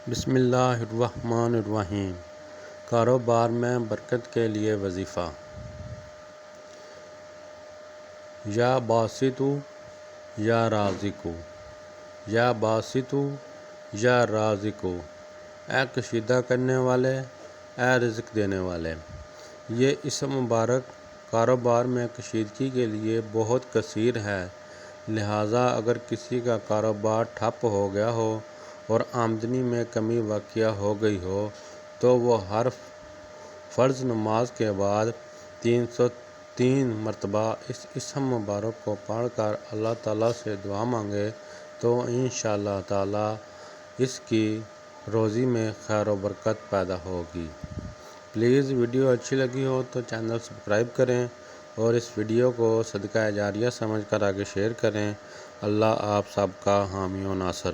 بسم اللہ الرحمن الرحیم۔ کاروبار میں برکت کے لیے وظیفہ۔ یا باسطو یا رازقو، یا باسطو یا رازقو، اے کشیدہ کرنے والے، اے رزق دینے والے۔ یہ اسم مبارک کاروبار میں کشیدگی کے لیے بہت کثیر ہے، لہٰذا اگر کسی کا کاروبار ٹھپ ہو گیا ہو اور آمدنی میں کمی واقع ہو گئی ہو تو وہ ہر فرض نماز کے بعد 303 مرتبہ اس اسم مبارک کو پڑھ کر اللہ تعالیٰ سے دعا مانگے تو انشاءاللہ تعالیٰ اس کی روزی میں خیر و برکت پیدا ہوگی۔ پلیز ویڈیو اچھی لگی ہو تو چینل سبسکرائب کریں اور اس ویڈیو کو صدقہ جاریہ سمجھ کر آگے شیئر کریں۔ اللہ آپ سب کا حامی و ناصر۔